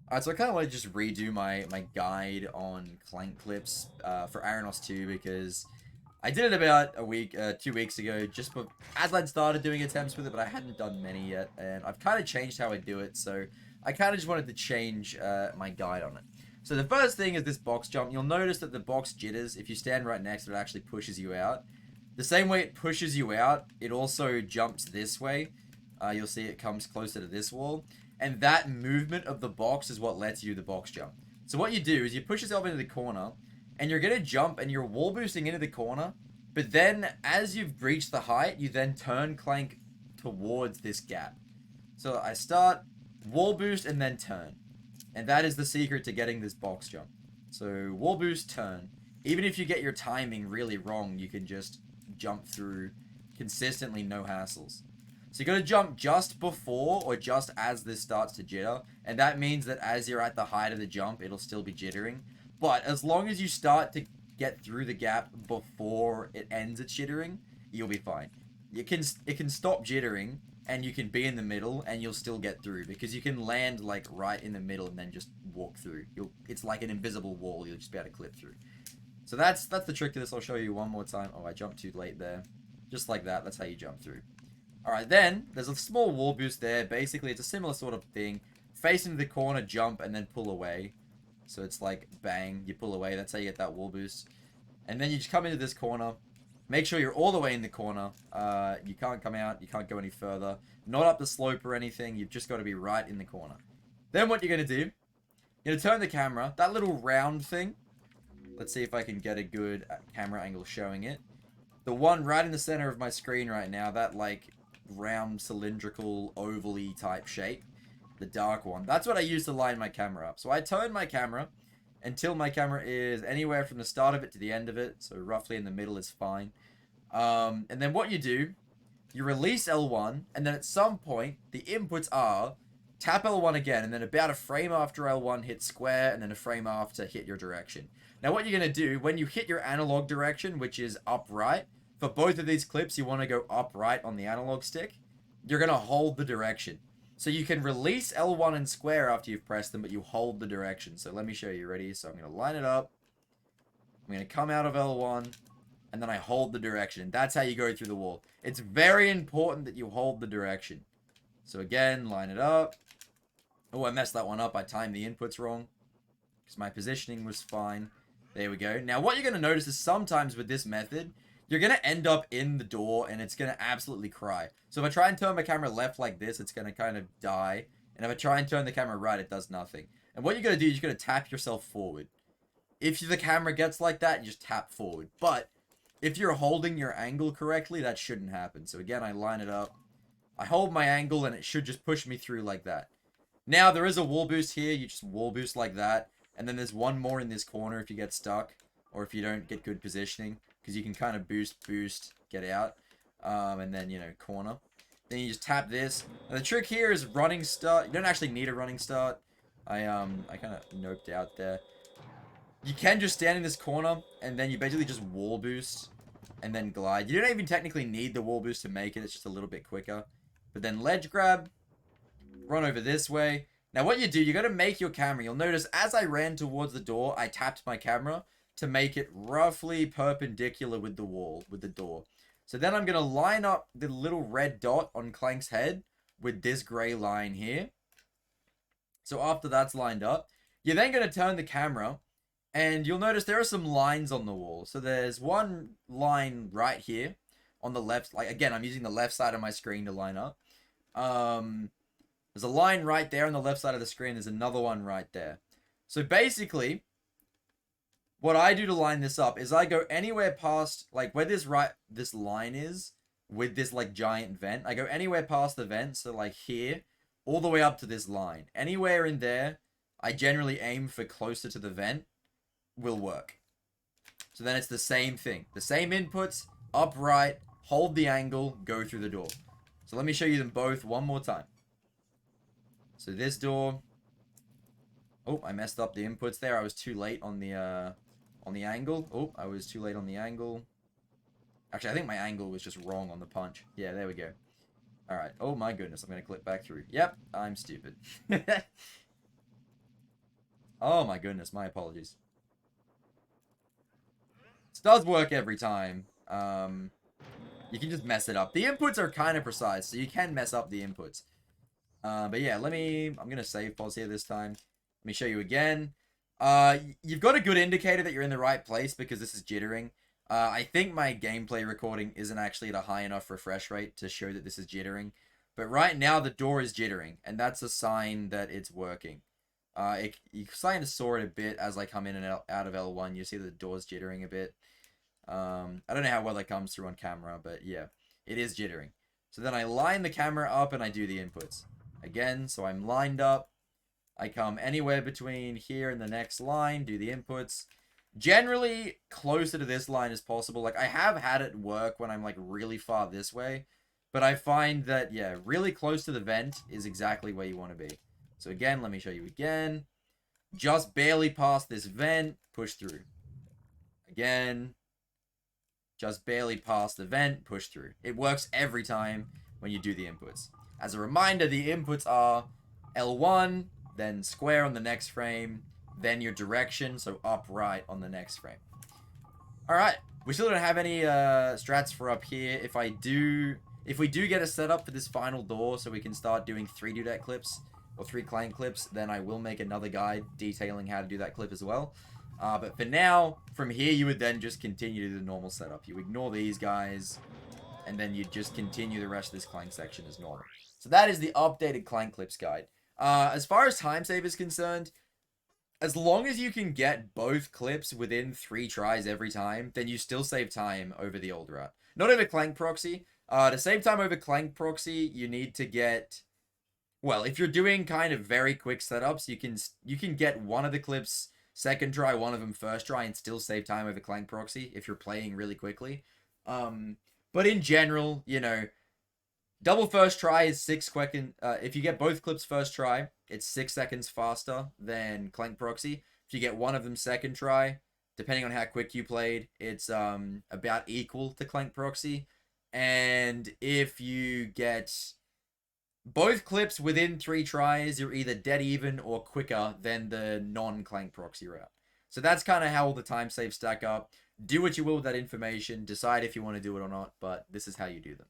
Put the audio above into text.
Alright, so I kind of want to just redo my guide on clank clips for Aranos 2 because I did it about 2 weeks ago, just as I'd started doing attempts with it, but I hadn't done many yet, and I've kind of changed how I do it, so I kind of just wanted to change my guide on it. So the first thing is this box jump. You'll notice that the box jitters. If you stand right next to it, it actually pushes you out. The same way it pushes you out, it also jumps this way. You'll see it comes closer to this wall. And that movement of the box is what lets you do the box jump. So what you do is you push yourself into the corner, and you're going to jump, and you're wall boosting into the corner. But then, as you've reached the height, you then turn Clank towards this gap. So I start, wall boost, and then turn. And that is the secret to getting this box jump. So wall boost, turn. Even if you get your timing really wrong, you can just jump through consistently, no hassles. So you got to jump just before or just as this starts to jitter, and that means that as you're at the height of the jump, it'll still be jittering. But as long as you start to get through the gap before it ends its jittering, you'll be fine. It can stop jittering, and you can be in the middle, and you'll still get through because you can land like right in the middle and then just walk through. It's like an invisible wall. You'll just be able to clip through. So that's the trick to this. I'll show you one more time. Oh, I jumped too late there. Just like that. That's how you jump through. Alright, then, there's a small wall boost there. Basically, it's a similar sort of thing. Face into the corner, jump, and then pull away. So it's like, bang, you pull away. That's how you get that wall boost. And then you just come into this corner. Make sure you're all the way in the corner. You can't come out. You can't go any further. Not up the slope or anything. You've just got to be right in the corner. Then what you're going to do, you're going to turn the camera. That little round thing. Let's see if I can get a good camera angle showing it. The one right in the center of my screen right now, that, like, round, cylindrical, ovally type shape. The dark one. That's what I use to line my camera up. So I turn my camera until my camera is anywhere from the start of it to the end of it. So roughly in the middle is fine. And then what you do, you release L1, and then at some point, the inputs are tap L1 again, and then about a frame after L1 hit square, and then a frame after hit your direction. Now what you're going to do, when you hit your analog direction, which is upright, for both of these clips, you want to go upright on the analog stick. You're going to hold the direction. So you can release L1 and square after you've pressed them, but you hold the direction. So let me show you. Ready? So I'm going to line it up. I'm going to come out of L1, and then I hold the direction. That's how you go through the wall. It's very important that you hold the direction. So again, line it up. Oh, I messed that one up. I timed the inputs wrong because my positioning was fine. There we go. Now, what you're going to notice is sometimes with this method, you're going to end up in the door and it's going to absolutely cry. So if I try and turn my camera left like this, it's going to kind of die. And if I try and turn the camera right, it does nothing. And what you're going to do is you're going to tap yourself forward. If the camera gets like that, you just tap forward. But if you're holding your angle correctly, that shouldn't happen. So again, I line it up. I hold my angle and it should just push me through like that. Now, there is a wall boost here. You just wall boost like that. And then there's one more in this corner if you get stuck. Or if you don't get good positioning. Because you can kind of boost, get out. And then, corner. Then you just tap this. And the trick here is running start. You don't actually need a running start. I kind of noped out there. You can just stand in this corner. And then you basically just wall boost. And then glide. You don't even technically need the wall boost to make it. It's just a little bit quicker. But then ledge grab. Run over this way. Now what you do, you got to make your camera. You'll notice as I ran towards the door, I tapped my camera to make it roughly perpendicular with the wall, with the door. So then I'm going to line up the little red dot on Clank's head with this gray line here. So after that's lined up, you're then going to turn the camera and you'll notice there are some lines on the wall. So there's one line right here on the left. Like again, I'm using the left side of my screen to line up. There's a line right there on the left side of the screen. There's another one right there. So basically, what I do to line this up is I go anywhere past, like where this line is with this like giant vent. I go anywhere past the vent, so like here, all the way up to this line. Anywhere in there, I generally aim for closer to the vent will work. So then it's the same thing. The same inputs, upright, hold the angle, go through the door. So let me show you them both one more time. So this door. Oh, I messed up the inputs there. I was too late on the angle. Oh, I was too late on the angle. Actually, I think my angle was just wrong on the punch. Yeah, there we go. All right. Oh my goodness, I'm gonna click back through. Yep, I'm stupid. Oh my goodness, my apologies. This does work every time. You can just mess it up. The inputs are kind of precise, so you can mess up the inputs. But yeah, I'm gonna save pause here this time. Let me show you again. You've got a good indicator that you're in the right place because this is jittering. I think my gameplay recording isn't actually at a high enough refresh rate to show that this is jittering. But right now, the door is jittering, and that's a sign that it's working. You kind of saw it a bit as I come in and out of L1. You see the door's jittering a bit. I don't know how well that comes through on camera, but yeah, it is jittering. So then I line the camera up and I do the inputs. Again, so I'm lined up. I come anywhere between here and the next line, do the inputs. Generally, closer to this line as possible. Like, I have had it work when I'm, like, really far this way. But I find that, yeah, really close to the vent is exactly where you want to be. So again, let me show you again. Just barely past this vent, push through. Again, just barely past the vent, push through. It works every time when you do the inputs. As a reminder, the inputs are L1, then square on the next frame, then your direction, so up, right on the next frame. Alright, we still don't have any strats for up here. If we do get a setup for this final door so we can start doing 3 dudette clips, or 3 clank clips, then I will make another guide detailing how to do that clip as well. But for now, from here, you would then just continue to do the normal setup. You ignore these guys, and then you just continue the rest of this clank section as normal. So that is the updated clank clips guide. As far as time save is concerned, as long as you can get both clips within 3 tries every time, then you still save time over the old route. Not over clank proxy. To save time over clank proxy, you need to get... Well, if you're doing kind of very quick setups, you can get one of the clips second try, one of them first try, and still save time over clank proxy if you're playing really quickly. But in general, you know, double first try is 6 seconds. If you get both clips first try, it's 6 seconds faster than clank proxy. If you get one of them second try, depending on how quick you played, it's about equal to clank proxy. And if you get both clips within 3 tries, you're either dead even or quicker than the non-clank proxy route. So that's kind of how all the time saves stack up. Do what you will with that information. Decide if you want to do it or not, but this is how you do them.